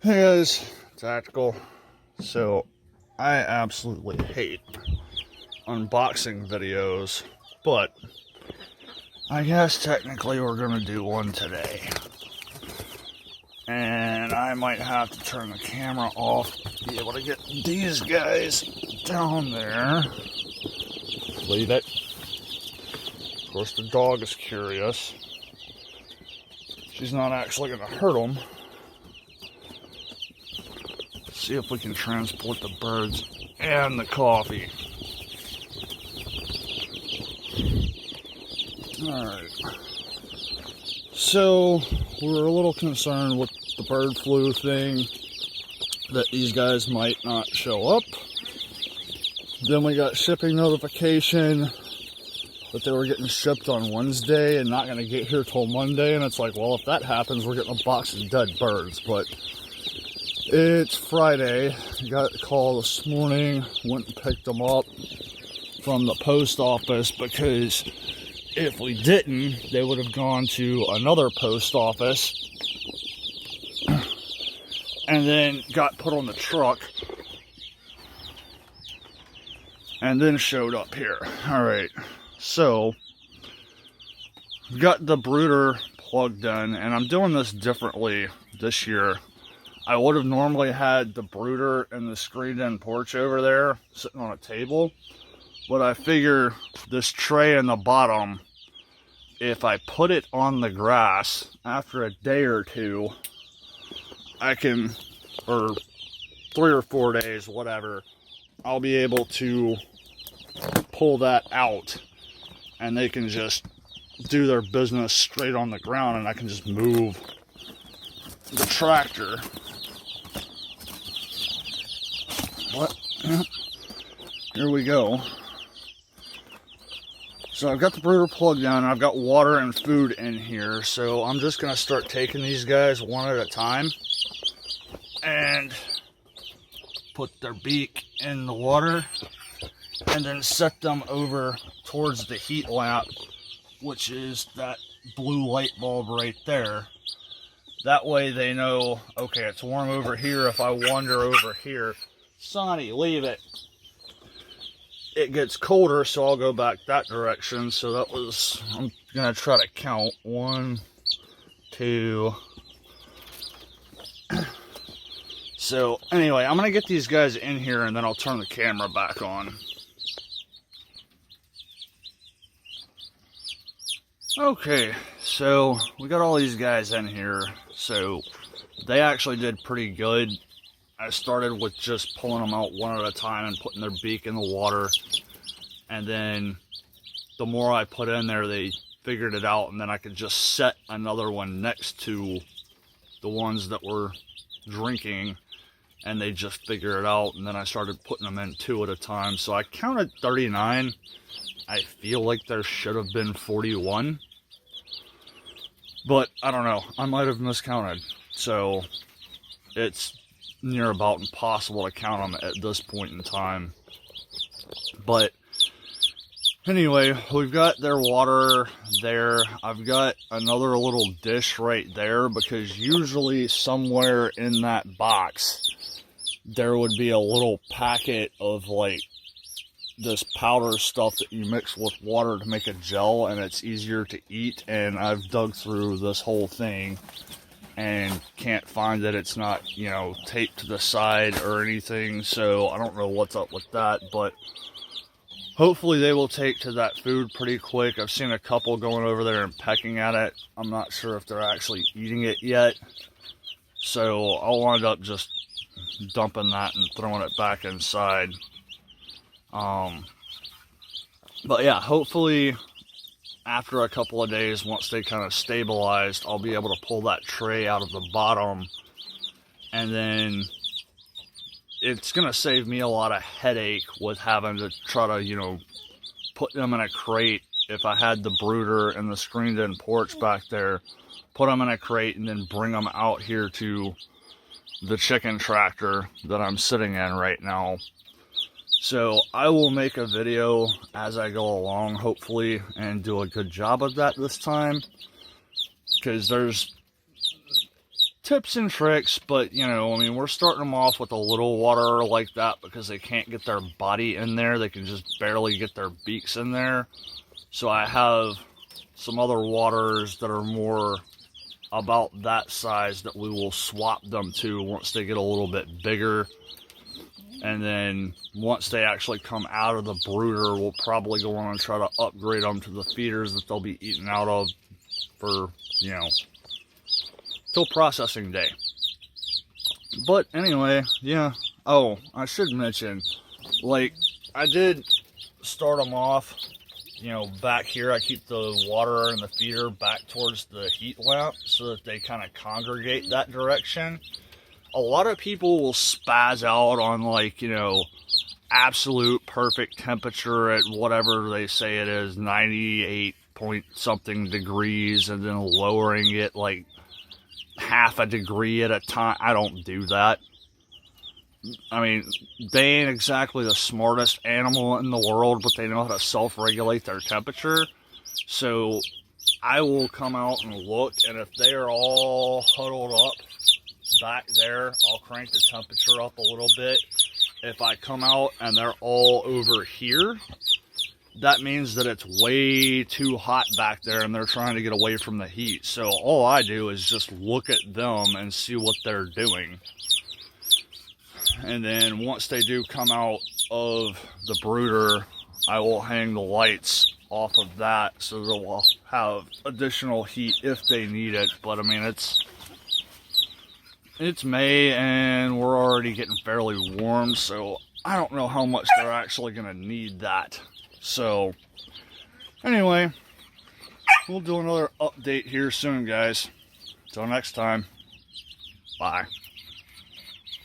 Hey guys, Tactical. So, I absolutely hate unboxing videos, but I guess technically we're gonna do one today. And I might have to turn the camera off to be able to get these guys down there. Leave it. Of course, the dog is curious. She's not actually gonna hurt them. See if we can transport the birds and the coffee. Alright. So, we're a little concerned with the bird flu thing, that these guys might not show up. Then we got shipping notification that they were getting shipped on Wednesday and not going to get here till Monday. And it's like, well, if that happens, we're getting a box of dead birds. But it's Friday. Got a call this morning, went and picked them up from the post office, because if we didn't, they would have gone to another post office and then got put on the truck and then showed up here. Alright, so I've got the brooder plugged in, and I'm doing this differently this year. I would have normally had the brooder and the screened-in porch over there sitting on a table, but I figure this tray in the bottom, if I put it on the grass after a day or two, I can, or 3 or 4 days, whatever, I'll be able to pull that out and they can just do their business straight on the ground, and I can just move the tractor. What? Here we go. So I've got the brooder plugged down, and I've got water and food in here. So I'm just going to start taking these guys one at a time and put their beak in the water and then set them over towards the heat lamp, which is that blue light bulb right there. That way they know, okay, it's warm over here. If I wander over here, Sonny, leave it. It gets colder, so I'll go back that direction. So that was, I'm going to try to count. 1, 2. So anyway, I'm going to get these guys in here and then I'll turn the camera back on. Okay, so we got all these guys in here. So they actually did pretty good. I started with just pulling them out one at a time and putting their beak in the water. And then the more I put in there, they figured it out. And then I could just set another one next to the ones that were drinking. And they just figured it out. And then I started putting them in 2 at a time. So I counted 39. I feel like there should have been 41. But I don't know. I might have miscounted. So it's near about impossible to count them at this point in time. But anyway, we've got their water there. I've got another little dish right there, because usually somewhere in that box there would be a little packet of like this powder stuff that you mix with water to make a gel, and it's easier to eat. And I've dug through this whole thing and can't find that. It's not, you know, taped to the side or anything, so I don't know what's up with that, but hopefully they will take to that food pretty quick. I've seen a couple going over there and pecking at it. I'm not sure if they're actually eating it yet, so I'll wind up just dumping that and throwing it back inside. But yeah, hopefully after a couple of days, once they kind of stabilized, I'll be able to pull that tray out of the bottom, and then it's going to save me a lot of headache with having to try to, you know, put them in a crate. If I had the brooder and the screened-in porch back there, put them in a crate and then bring them out here to the chicken tractor that I'm sitting in right now. So I will make a video as I go along, hopefully, and do a good job of that this time. Because tips and tricks, but you know, I mean, we're starting them off with a little water like that because they can't get their body in there. They can just barely get their beaks in there. So I have some other waters that are more about that size that we will swap them to once they get a little bit bigger. And then once they actually come out of the brooder, we'll probably go on and try to upgrade them to the feeders that they'll be eating out of for, you know, till processing day. But anyway, yeah. Oh, I should mention, like, I did start them off, you know, back here. I keep the water and the feeder back towards the heat lamp so that they kind of congregate that direction. A lot of people will spaz out on, like, you know, absolute perfect temperature at whatever they say it is, 98 point something degrees, and then lowering it like half a degree at a time. I don't do that. I mean, they ain't exactly the smartest animal in the world, but they know how to self-regulate their temperature. So I will come out and look, and if they are all huddled up back there, I'll crank the temperature up a little bit. If I come out and they're all over here, that means that it's way too hot back there and they're trying to get away from the heat. So all I do is just look at them and see what they're doing. And then once they do come out of the brooder, I will hang the lights off of that so they'll have additional heat if they need it. But I mean, it's May and we're already getting fairly warm, so I don't know how much they're actually going to need that. So anyway, we'll do another update here soon, guys. Till next time, bye.